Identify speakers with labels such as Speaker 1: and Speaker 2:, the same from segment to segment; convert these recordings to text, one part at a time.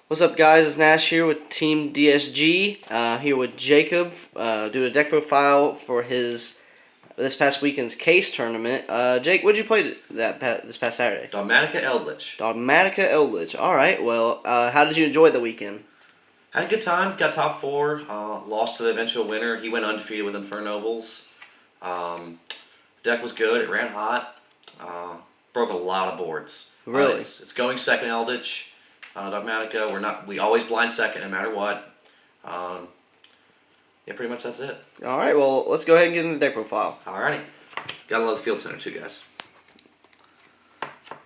Speaker 1: What's up, guys? It's Nash here with Team DSG. Here with Jacob, doing a deck profile for this past weekend's case tournament. Jake, what'd you play this past Saturday?
Speaker 2: Dogmatika Eldlitch.
Speaker 1: Dogmatika Eldlitch. All right. Well, how did you enjoy the weekend?
Speaker 2: Had a good time. Got top 4. Lost to the eventual winner. He went undefeated with Infernobles. Deck was good. It ran hot. Broke a lot of boards.
Speaker 1: Really?
Speaker 2: It's going second Eldritch. Dogmatika. We always blind second no matter what. Yeah, pretty much that's it.
Speaker 1: All right. Well, let's go ahead and get into the deck profile.
Speaker 2: Alrighty. Gotta love the field center too, guys.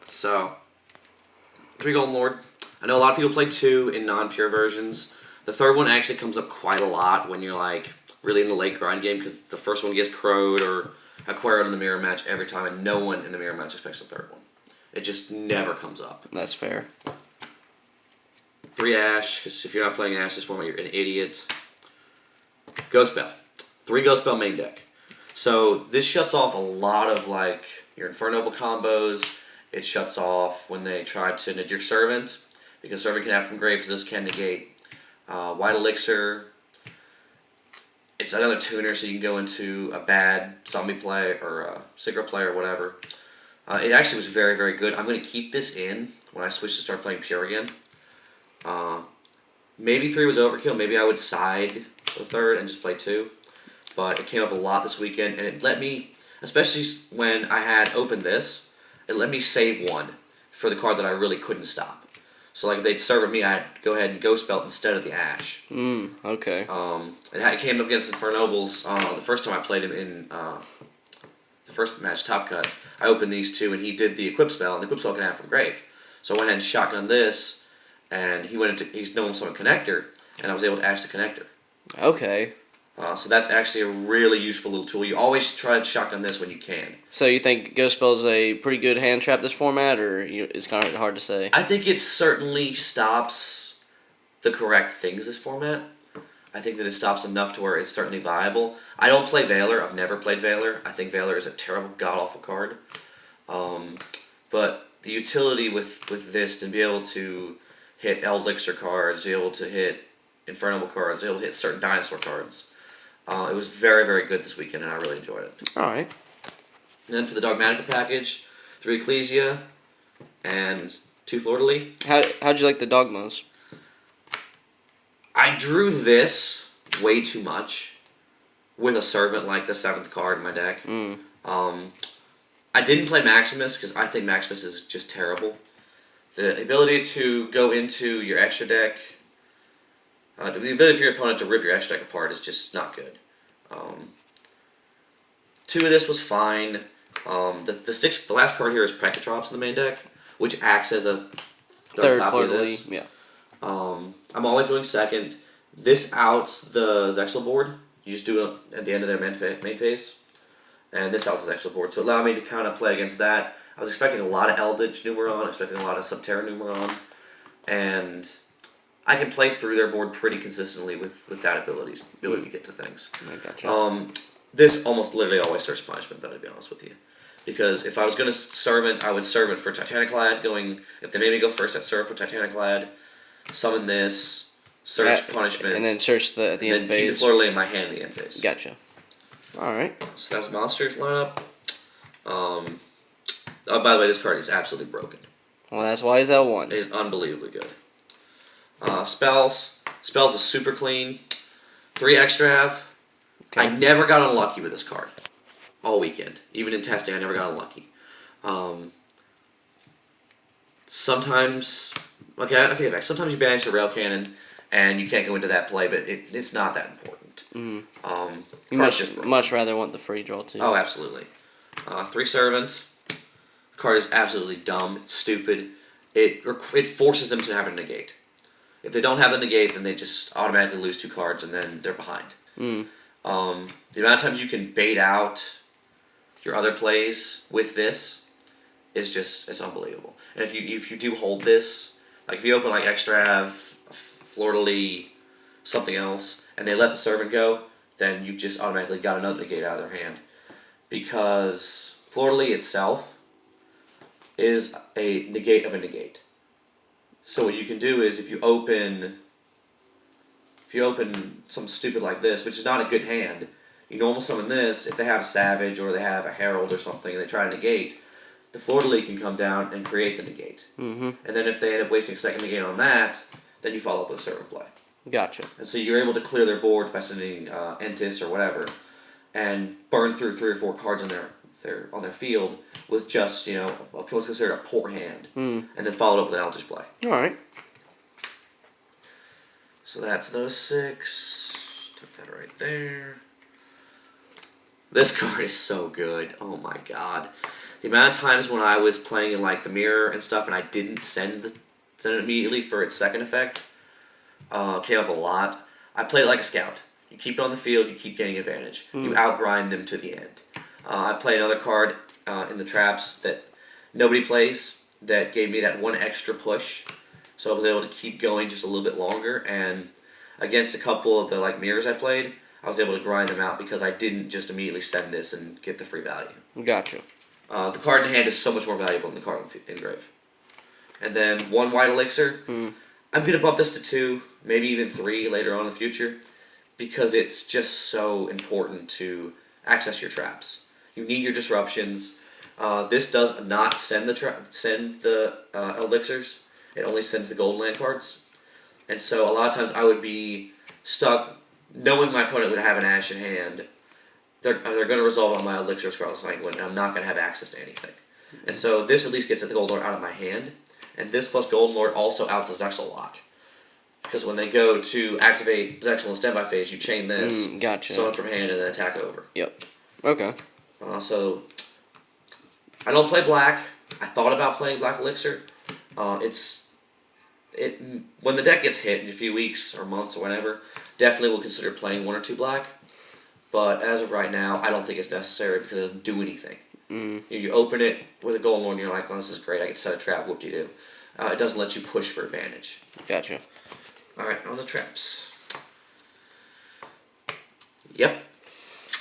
Speaker 2: So, 3 Golden Lord. I know a lot of people play 2 in non-pure versions. The third one actually comes up quite a lot when you're like really in the late grind game because the first one gets crowed or acquired in the mirror match every time, and no one in the mirror match expects the third one. It just never comes up.
Speaker 1: That's fair.
Speaker 2: 3 Ash, because if you're not playing Ash this format, you're an idiot. Ghost Bell. 3 Ghost Bell main deck. So this shuts off a lot of like your Infernoble combos. It shuts off when they try to negate your Servant, because Servant can have from grave, so this can negate. White Elixir. It's another tuner, so you can go into a bad zombie play or a synchro play or whatever. It actually was very, very good. I'm going to keep this in when I switch to start playing pure again. Maybe 3 was overkill. Maybe I would side the third and just play 2. But it came up a lot this weekend, and it let me, especially when I had opened this, it let me save 1 for the card that I really couldn't stop. So like if they'd serve me, I'd go ahead and Ghost Belt instead of the Ash.
Speaker 1: Okay.
Speaker 2: It came up against Infernobles the first time I played him in the first match, Top Cut. I opened these 2, and he did the Equip Spell, and the Equip Spell can have from grave. So I went ahead and shotgun this, and he's no one summon Connector, and I was able to Ash the Connector.
Speaker 1: Okay.
Speaker 2: So that's actually a really useful little tool. You always try to shotgun this when you can.
Speaker 1: So you think Ghost Bell's a pretty good hand trap this format, or it's kind of hard to say?
Speaker 2: I think it certainly stops the correct things this format. I think that it stops enough to where it's certainly viable. I don't play Valor. I've never played Valor. I think Valor is a terrible, god-awful card. But the utility with this, to be able to hit Elixir cards, be able to hit Infernal cards, be able to hit certain dinosaur cards, it was very, very good this weekend, and I really enjoyed it.
Speaker 1: Alright.
Speaker 2: And then for the Dogmatika package, 3 Ecclesia and 2 Fleur-de-Lis.
Speaker 1: How'd you like the Dogmas?
Speaker 2: I drew this way too much with a Servant like the 7th card in my deck. I didn't play Maximus because I think Maximus is just terrible. The ability to go into your extra deck, the ability for your opponent to rip your extra deck apart is just not good. 2 of this was fine. The last card here is Precatrops in the main deck, which acts as a third copy of this.
Speaker 1: Yeah.
Speaker 2: I'm always going second. This outs the Zexal board. You just do it at the end of their main phase. And this outs the Zexal board. So it allowed me to kind of play against that. I was expecting a lot of Eldritch Numeron, expecting a lot of Subterra Numeron. And I can play through their board pretty consistently with that ability to get to things.
Speaker 1: I gotcha.
Speaker 2: This almost literally always serves punishment, though, to be honest with you. Because if I was going to Servant, I would Servant for Titaniclad, if they made me go first, I'd serve for Titaniclad, summon this, search punishment,
Speaker 1: and then search at the end phase.
Speaker 2: And then keep the Fleur-de-Lis in my hand at the end phase.
Speaker 1: Gotcha. Alright.
Speaker 2: So that's Monsters lineup. Oh, by the way, this card is absolutely broken.
Speaker 1: Well, that's why he's L1.
Speaker 2: It is unbelievably good. Spells. Spells is super clean. 3 Extrav. Okay. I never got unlucky with this card. All weekend. Even in testing, I never got unlucky. Sometimes... Okay, I take it back. Sometimes you banish the Rail Cannon, and you can't go into that play, but it's not that important.
Speaker 1: You much rather want the free draw, too.
Speaker 2: Oh, absolutely. 3 Servant. Card is absolutely dumb. It's stupid. It forces them to have a negate. If they don't have the negate, then they just automatically lose 2 cards, and then they're behind. The amount of times you can bait out your other plays with this is just, it's unbelievable. And if you do hold this, like if you open like Extrav, Fleur-de-Lis, something else, and they let the Servant go, then you've just automatically got another negate out of their hand. Because Fleur-de-Lis itself is a negate of a negate. So what you can do is if you open something stupid like this, which is not a good hand, you normal summon this. If they have a Savage or they have a Herald or something, and they try to negate, the Fleur-de-Lis can come down and create the negate.
Speaker 1: Mm-hmm.
Speaker 2: And then if they end up wasting a second negate on that, then you follow up with Servant Play.
Speaker 1: Gotcha.
Speaker 2: And so you're able to clear their board by sending Entis or whatever, and burn through 3 or 4 cards on their field with just what's considered a poor hand, and then follow it up with an Eldritch Play.
Speaker 1: All right.
Speaker 2: So that's those 6. Took that right there. This card is so good. Oh my god. The amount of times when I was playing in like the mirror and stuff and I didn't send it immediately for its second effect came up a lot. I played it like a scout. You keep it on the field, you keep getting advantage. You outgrind them to the end. I played another card in the traps that nobody plays that gave me that one extra push. So I was able to keep going just a little bit longer, and against a couple of the like mirrors I played, I was able to grind them out because I didn't just immediately send this and get the free value.
Speaker 1: Gotcha.
Speaker 2: The card in hand is so much more valuable than the card in grave. And then 1 white elixir. I'm going to bump this to 2, maybe even 3 later on in the future, because it's just so important to access your traps. You need your disruptions. This does not send the elixirs. It only sends the golden land cards. And so a lot of times I would be stuck knowing my opponent would have an Ash in hand. They're going to resolve on my elixir Scarlet Sanguine, and I'm not going to have access to anything. And so this at least gets the Golden Lord out of my hand. And this plus Golden Lord also outs the Zexal lock. Because when they go to activate Zexal in standby phase, you chain this,
Speaker 1: gotcha.
Speaker 2: summon from hand, and then attack over.
Speaker 1: Yep. Okay.
Speaker 2: So I don't play black. I thought about playing black elixir. When the deck gets hit in a few weeks or months or whatever, definitely will consider playing 1 or 2 black. But as of right now, I don't think it's necessary because it doesn't do anything. You open it with a Golden Lord and you're like, oh, this is great, I get to set a trap, whoop-de-doo. It doesn't let you push for advantage.
Speaker 1: Gotcha.
Speaker 2: Alright, on the traps. Yep.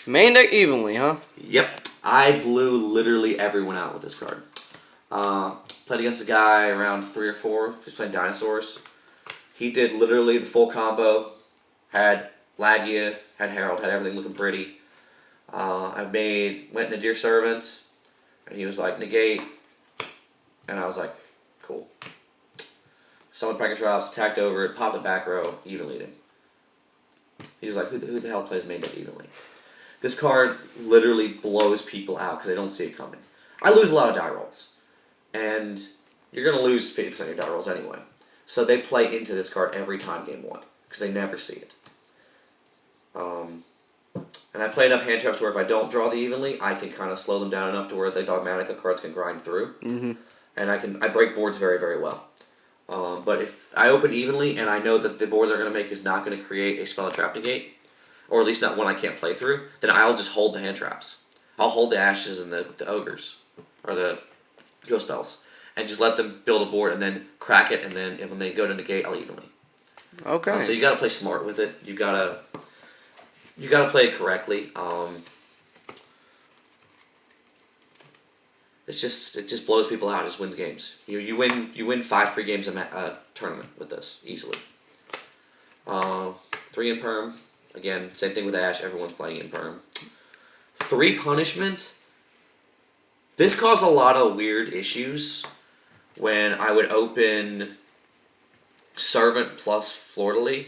Speaker 1: Main deck evenly, huh?
Speaker 2: Yep. I blew literally everyone out with this card. Played against a guy around 3 or 4 who's playing Dinosaurs. He did literally the full combo. Had Lagia, had Herald, had everything looking pretty. I went Nadir Servant, and he was like, negate. And I was like, cool. Summoned Packet Drops, attacked over it, popped it back row, evenly him. He was like, who the hell plays main deck evenly? This card literally blows people out because they don't see it coming. I lose a lot of die rolls. And you're going to lose 50% of your die rolls anyway. So they play into this card every time game 1, because they never see it. And I play enough hand traps where if I don't draw the evenly, I can kind of slow them down enough to where the Dogmatika cards can grind through. And I break boards very, very well. But if I open evenly and I know that the board they're going to make is not going to create a spell and trap negate, or at least not one I can't play through, then I'll just hold the hand traps. I'll hold the Ashes and the Ogres, or the Ghost Spells, and just let them build a board and then crack it, and then when they go to negate, I'll evenly.
Speaker 1: Okay.
Speaker 2: So you got to play smart with it. You got to play it correctly. It just blows people out. It just wins games. You win 5 free games a tournament with this easily. 3 in perm. Again, same thing with Ash. Everyone's playing in perm. 3 punishment. This caused a lot of weird issues when I would open Servant plus Fleur-de-Lis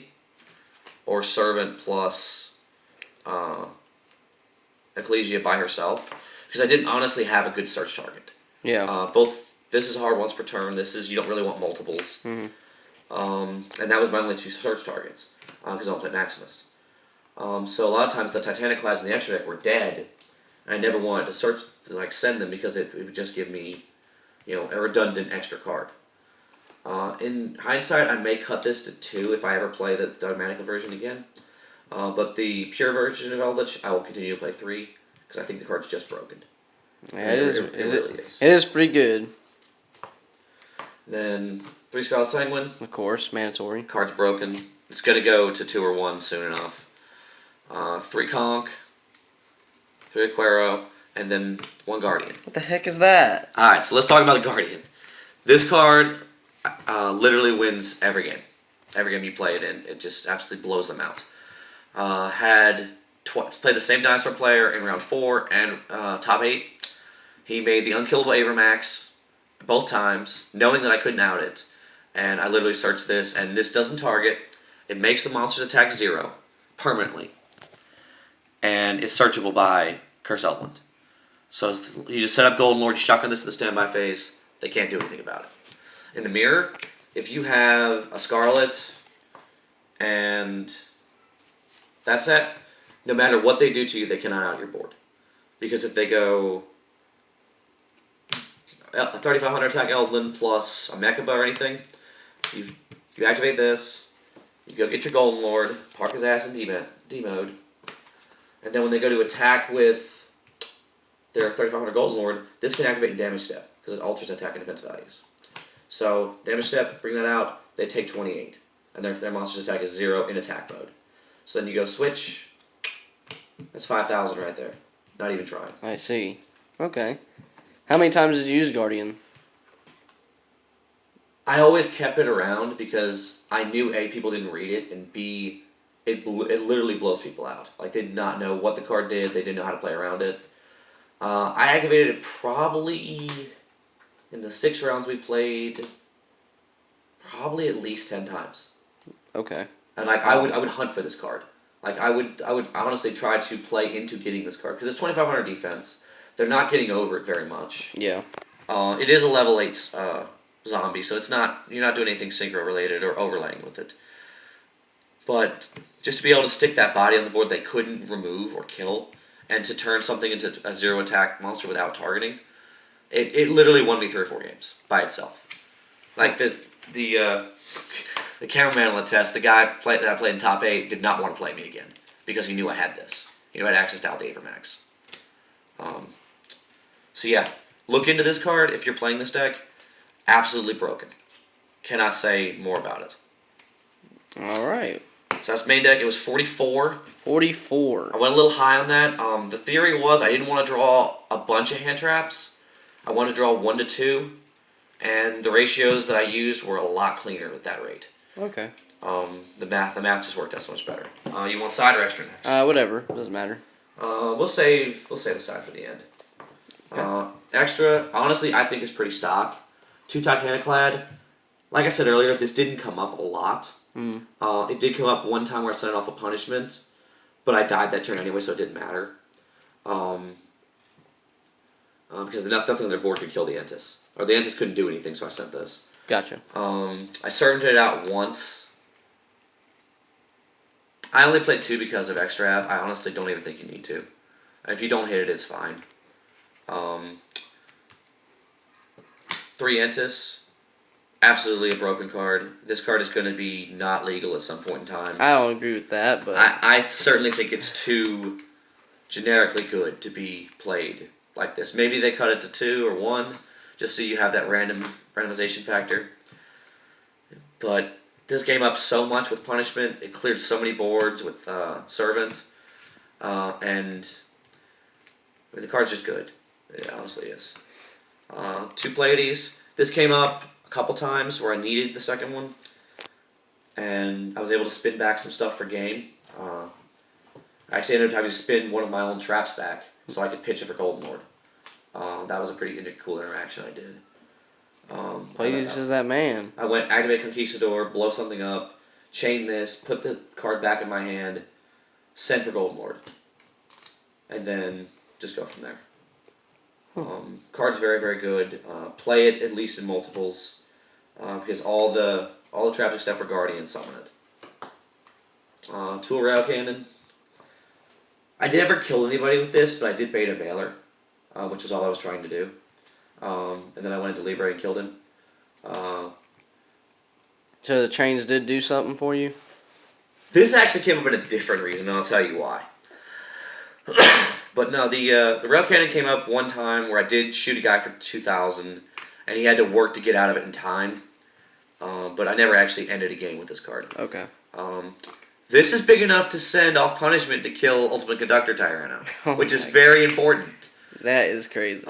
Speaker 2: or Servant plus Ecclesia by herself, because I didn't honestly have a good search target.
Speaker 1: Yeah.
Speaker 2: This is hard once per turn. This is, you don't really want multiples. And that was my only 2 search targets because I don't play Maximus. So a lot of times the Titanic Clads in the extra deck were dead, and I never wanted to send them because it would just give me, a redundant extra card. In hindsight, I may cut this to 2 if I ever play the Dogmatika version again. But the pure version of Eldlitch, I will continue to play 3 because I think the card's just broken.
Speaker 1: Yeah, it
Speaker 2: really is.
Speaker 1: It is pretty good.
Speaker 2: Then 3 Scarlet Sanguine.
Speaker 1: Of course, mandatory.
Speaker 2: Card's broken. It's going to go to 2 or 1 soon enough. 3 Conch, 3 Aquero, and then 1 Guardian.
Speaker 1: What the heck is that?
Speaker 2: Alright, so let's talk about the Guardian. This card literally wins every game. Every game you play it in, it just absolutely blows them out. Played the same dinosaur player in round 4 and top 8. He made the unkillable Abramax both times, knowing that I couldn't out it. And I literally searched this, and this doesn't target. It makes the monster's attack 0 permanently. And it's searchable by Curse Eldland. So you just set up Golden Lord, you shotgun this to the standby phase, they can't do anything about it. In the mirror, if you have a Scarlet and that set, no matter what they do to you, they cannot out your board. Because if they go a 3500 attack Eldlin plus a Mechaba or anything, you activate this, you go get your Golden Lord, park his ass in D mode, and then when they go to attack with their 3500 Golden Lord, this can activate in damage step, because it alters attack and defense values. So, damage step, bring that out, they take 28. And their monster's attack is 0 in attack mode. So then you go switch, that's 5,000 right there. Not even trying.
Speaker 1: I see. Okay. How many times did you use Guardian?
Speaker 2: I always kept it around because I knew A, people didn't read it, and B, it literally blows people out. Like, they did not know what the card did, they didn't know how to play around it. I activated it probably in the 6 rounds we played, probably at least 10 times.
Speaker 1: Okay.
Speaker 2: And like I would hunt for this card. Like I would honestly try to play into getting this card because it's 2500 defense. They're not getting over it very much.
Speaker 1: Yeah.
Speaker 2: It is a level 8 zombie, so it's not you're not doing anything synchro related or overlaying with it. But just to be able to stick that body on the board they couldn't remove or kill, and to turn something into a 0 attack monster without targeting, it literally won me 3 or 4 games by itself. Like the cameraman will attest, the guy that I played in top 8 did not want to play me again because he knew I had this. He knew I had access to out the Avermax. So yeah, look into this card if you're playing this deck. Absolutely broken. Cannot say more about it.
Speaker 1: Alright.
Speaker 2: So that's main deck. It was 44.
Speaker 1: 44.
Speaker 2: I went a little high on that. The theory was I didn't want to draw a bunch of hand traps. I wanted to draw 1 to 2. And the ratios that I used were a lot cleaner with that rate.
Speaker 1: Okay.
Speaker 2: The math just worked out so much better. You want side or extra next?
Speaker 1: Whatever. Doesn't matter.
Speaker 2: We'll save the side for the end. Okay. Extra, honestly, I think is pretty stock. 2 Titaniclad. Like I said earlier, this didn't come up a lot. It did come up one time where I sent it off a punishment, but I died that turn anyway, so it didn't matter. Because nothing on their board could kill the Entis. Or the Entis couldn't do anything, so I sent this.
Speaker 1: Gotcha.
Speaker 2: I served it out once. I only played 2 because of extra av. I honestly don't even think you need to. If you don't hit it, it's fine. 3 Entis. Absolutely a broken card. This card is going to be not legal at some point in time.
Speaker 1: I don't agree with that, but
Speaker 2: I certainly think it's too generically good to be played like this. Maybe they cut it to 2 or 1, just so you have that randomization factor. But this game up so much with punishment. It cleared so many boards with Servant, and the card's just good. It honestly is. 2 Pleiades. This came up a couple times where I needed the second one, and I was able to spin back some stuff for game. I actually ended up having to spin one of my own traps back so I could pitch it for Golden Lord. That was a pretty cool interaction I did.
Speaker 1: Pleiades is that man.
Speaker 2: I went activate Conquistador, blow something up, chain this, put the card back in my hand, send for Golden Lord, and then just go from there. Card's very, very good. Play it at least in multiples, because all the traps except for Guardian summon it. Tool Rail Cannon. I did never kill anybody with this, but I did bait a Veiler, which is all I was trying to do. And then I went into Libre and killed him.
Speaker 1: So the chains did do something for you?
Speaker 2: This actually came up in a different reason, and I'll tell you why. But no, the Rail Cannon came up one time where I did shoot a guy for 2,000, and he had to work to get out of it in time. But I never actually ended a game with this card.
Speaker 1: Okay.
Speaker 2: This is big enough to send off punishment to kill Ultimate Conductor Tyranno, which is very important.
Speaker 1: That is crazy.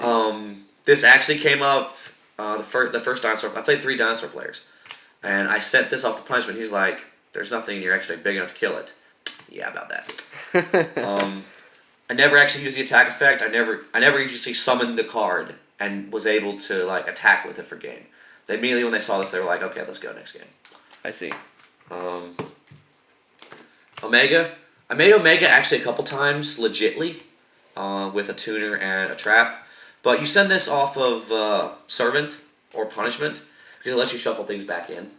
Speaker 2: This actually came up The first dinosaur. I played 3 dinosaur players, and I sent this off for punishment. He's like, "There's nothing in here actually big enough to kill it." Yeah, about that. I never actually used the attack effect. I never usually summoned the card and was able to like attack with it for game. They immediately when they saw this, they were like, "Okay, let's go next game."
Speaker 1: I see.
Speaker 2: Omega. I made Omega actually a couple times legitly, with a tuner and a trap. But you send this off of Servant or Punishment because it lets you shuffle things back in,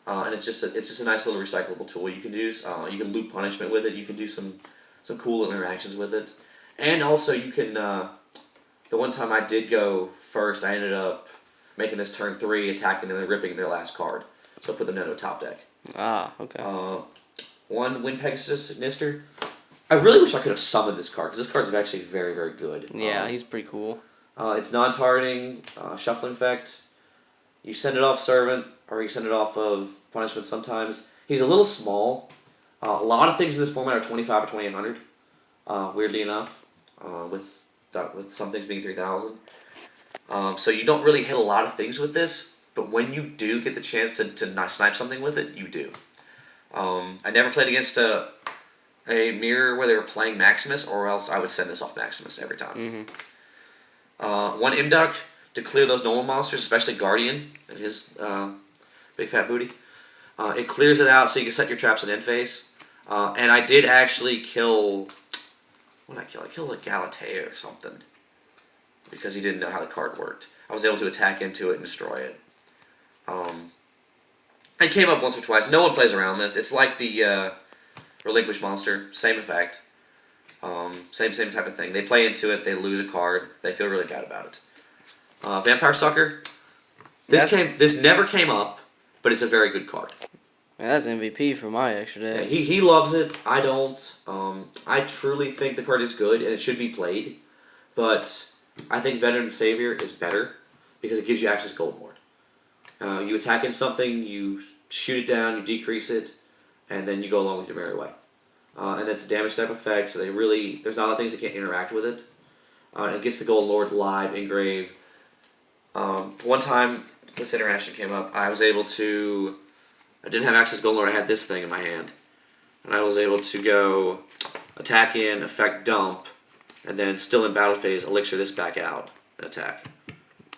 Speaker 2: and it's just a nice little recyclable tool you can use. You can loop Punishment with it. You can do some cool interactions with it, and also you can. The one time I did go first, I ended up making this turn 3, attacking them and ripping their last card. So I put them into a top deck.
Speaker 1: Ah, okay.
Speaker 2: 1 Wind Pegasus Nister. I really wish I could have summoned this card, because this card is actually very, very good.
Speaker 1: Yeah, he's pretty cool.
Speaker 2: It's non-targeting, shuffling effect. You send it off Servant, or you send it off of Punishment sometimes. He's a little small. A lot of things in this format are 25 or 2800, weirdly enough, with some things being 3000. So you don't really hit a lot of things with this, but when you do get the chance to snipe something with it, you do. I never played against a mirror where they were playing Maximus, or else I would send this off Maximus every time. 1 Imduck to clear those normal monsters, especially Guardian and his big fat booty. It clears it out so you can set your traps in end phase. And I did actually kill... What did I kill? I killed a Galatea or something, because he didn't know how the card worked. I was able to attack into it and destroy it. It came up once or twice. No one plays around this. It's like the Relinquish Monster. Same effect. Same type of thing. They play into it. They lose a card. They feel really bad about it. Vampire Sucker. This never came up, but it's a very good card.
Speaker 1: Man, that's MVP for my extra deck.
Speaker 2: Yeah, he loves it. I don't. I truly think the card is good and it should be played, but I think Veteran Savior is better because it gives you access to Golden Lord. You attack in something, you shoot it down, you decrease it, and then you go along with your merry way. And it's a damage step effect, so there's not a lot of things that can't interact with it. It gets the Golden Lord live, engrave. One time this interaction came up, I didn't have access to Golden Lord, I had this thing in my hand. And I was able to go attack in, effect dump, and then still in battle phase, elixir this back out and attack.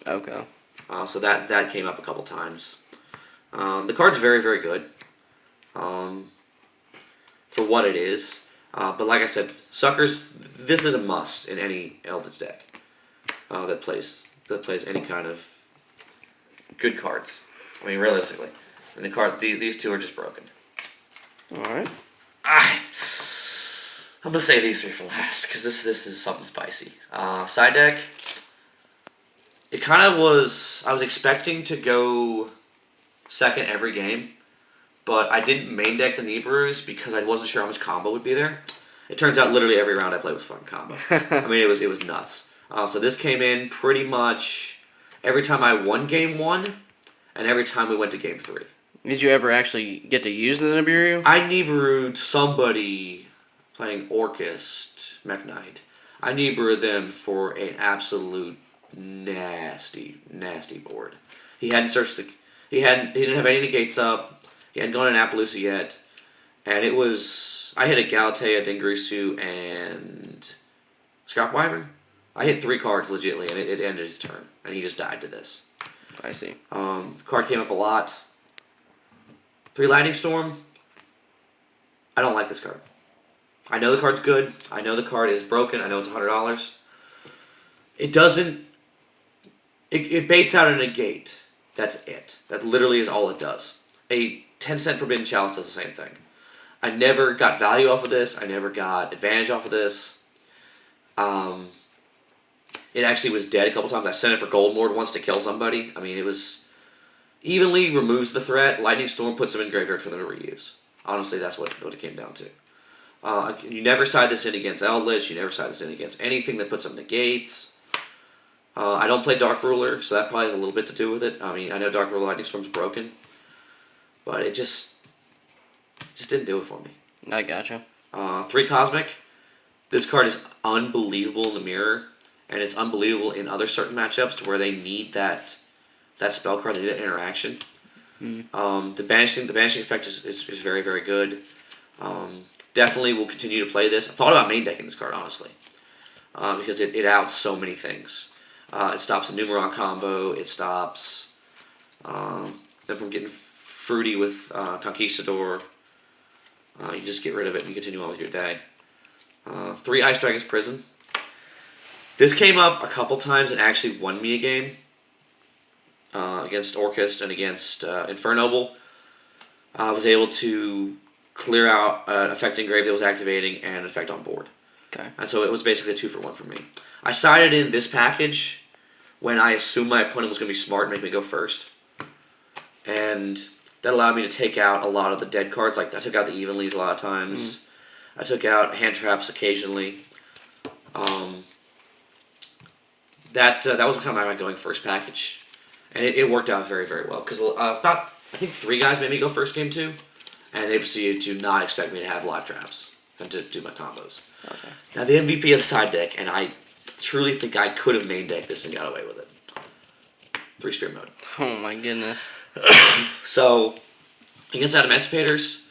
Speaker 1: Okay.
Speaker 2: So that came up a couple times. The card's very, very good for what it is. But like I said, Suckers, this is a must in any Eldritch deck that plays any kind of good cards. I mean, realistically. And these two are just broken.
Speaker 1: Alright.
Speaker 2: I'm going to save these 3 for last, because this is something spicy. Side deck. It kind of was... I was expecting to go second every game, but I didn't main deck the Nibiru's because I wasn't sure how much combo would be there. It turns out literally every round I played was fucking combo. I mean, it was nuts. So this came in pretty much every time I won game 1, and every time we went to game 3.
Speaker 1: Did you ever actually get to use the Nibiru?
Speaker 2: I Nibiru'd somebody playing Orcust Mech Knight. I Nibiru them for an absolute nasty board. He hadn't searched he didn't have any negates up. He hadn't gone in Appaloosa yet, and it was I hit a Galatea, Dingrusu, and Scrap Wyvern. I hit 3 cards legitly, and it ended his turn, and he just died to this.
Speaker 1: I see.
Speaker 2: Card came up a lot. 3 Lightning Storm. I don't like this card. I know the card's good. I know the card is broken. I know it's $100. It doesn't... It baits out a negate. That's it. That literally is all it does. A 10-cent Forbidden Chalice does the same thing. I never got value off of this. I never got advantage off of this. It actually was dead a couple times. I sent it for Golden Lord once to kill somebody. I mean, it was... Evenly removes the threat. Lightning Storm puts them in graveyard for them to reuse. Honestly, that's what it came down to. You never side this in against Eldlitch. You never side this in against anything that puts them negates. I don't play Dark Ruler, so that probably has a little bit to do with it. I mean, I know Dark Ruler Lightning Storm's broken, but it just didn't do it for me.
Speaker 1: I gotcha.
Speaker 2: 3 Cosmic. This card is unbelievable in the mirror, and it's unbelievable in other certain matchups to where they need that that spell card, they need that interaction. The banishing effect is very, very good. Definitely will continue to play this. I thought about main decking this card, honestly, because it outs so many things. It stops a Numeron combo. It stops them from getting fruity with Conquistador. You just get rid of it and you continue on with your day. 3 Ice Dragon's Prison. This came up a couple times and actually won me a game against Orcust and against Infernoble. I was able to clear out an effect engraved that was activating and an effect on board.
Speaker 1: Okay.
Speaker 2: And so it was basically a 2-for-1 for me. I sided in this package when I assumed my opponent was going to be smart and make me go first. And that allowed me to take out a lot of the dead cards. Like, I took out the Evenlies a lot of times. I took out hand traps occasionally. That was kind of my going first package. And it worked out very, very well. Because about, I think 3 guys made me go first game 2. And they proceeded to not expect me to have live traps and to do my combos.
Speaker 1: Okay.
Speaker 2: Now, the MVP is side deck, and I truly think I could have main decked this and got away with it. 3 Spear Mode.
Speaker 1: Oh my goodness.
Speaker 2: So, against Adam Emancipators,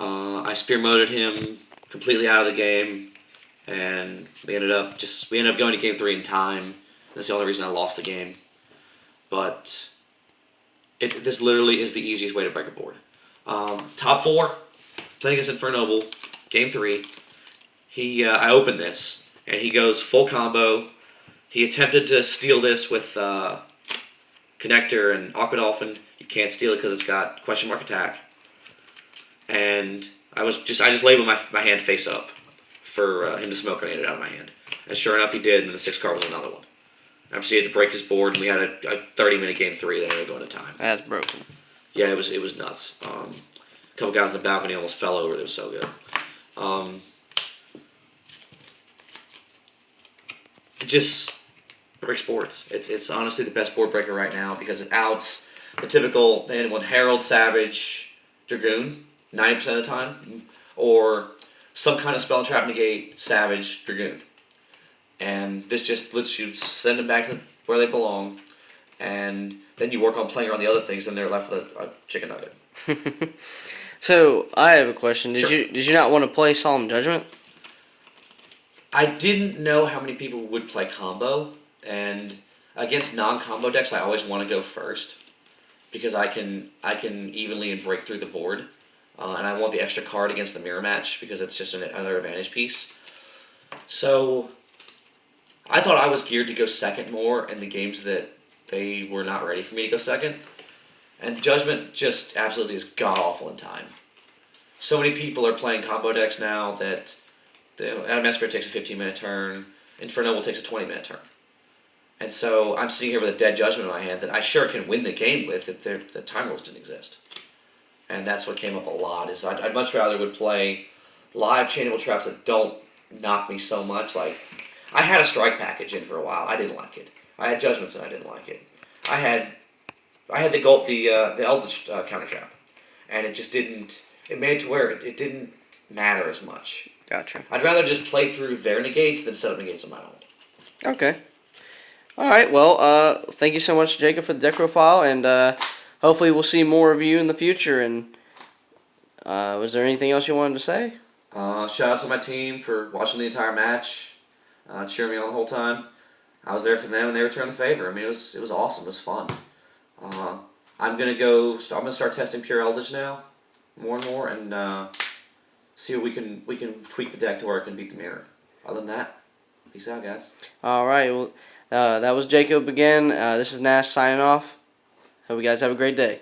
Speaker 2: I Spear Moded him completely out of the game, and we ended up going to game 3 in time. That's the only reason I lost the game. But this literally is the easiest way to break a board. Top 4, playing against Infernoble, game 3. I opened this, and he goes full combo. He attempted to steal this with Connector and Aqua Dolphin. You can't steal it because it's got question mark attack. And I just laid with my hand face up for him to smoke grenade it out of my hand. And sure enough, he did, and the 6th card was another one. I proceeded to break his board, and we had a 30-minute game 3 that ended up going to time.
Speaker 1: That's broken.
Speaker 2: Yeah, it was nuts. A couple guys on the balcony almost fell over. It was so good. It just breaks boards. It's honestly the best board breaker right now because it outs the typical Herald, Savage, Dragoon 90% of the time, or some kind of spell trap negate, Savage, Dragoon. And this just lets you send them back to where they belong, and then you work on playing around the other things, and they're left with a chicken nugget.
Speaker 1: So I have a question.
Speaker 2: Sure.
Speaker 1: Did you not want to play Solemn Judgment?
Speaker 2: I didn't know how many people would play combo, and against non-combo decks, I always want to go first because I can evenly and break through the board, and I want the extra card against the mirror match because it's just another advantage piece. So I thought I was geared to go second more in the games that they were not ready for me to go second. And Judgment just absolutely is god-awful in time. So many people are playing combo decks now that Adam Emancipator takes a 15-minute turn, Infernoble takes a 20-minute turn. And so I'm sitting here with a dead Judgment in my hand that I sure can win the game with if the time rules didn't exist. And that's what came up a lot, is I'd much rather would play live chainable traps that don't knock me so much. Like, I had a strike package in for a while. I didn't like it. I had Judgments and I didn't like it. I had the Eldlitch counter trap, and it just didn't. It made it to where it didn't matter as much.
Speaker 1: Gotcha.
Speaker 2: I'd rather just play through their negates than set up negates on my own.
Speaker 1: Okay. All right. Well, thank you so much, Jacob, for the deck profile, and hopefully we'll see more of you in the future. And was there anything else you wanted to say?
Speaker 2: Shout out to my team for watching the entire match, cheering me on the whole time. I was there for them, and they returned the favor. I mean, it was awesome. It was fun. I'm gonna start testing Pure Eldritch now, more and more, and see if we can tweak the deck to where it can beat the mirror. Other than that, peace out, guys.
Speaker 1: All right. Well, that was Jacob again. This is Nash signing off. Hope you guys have a great day.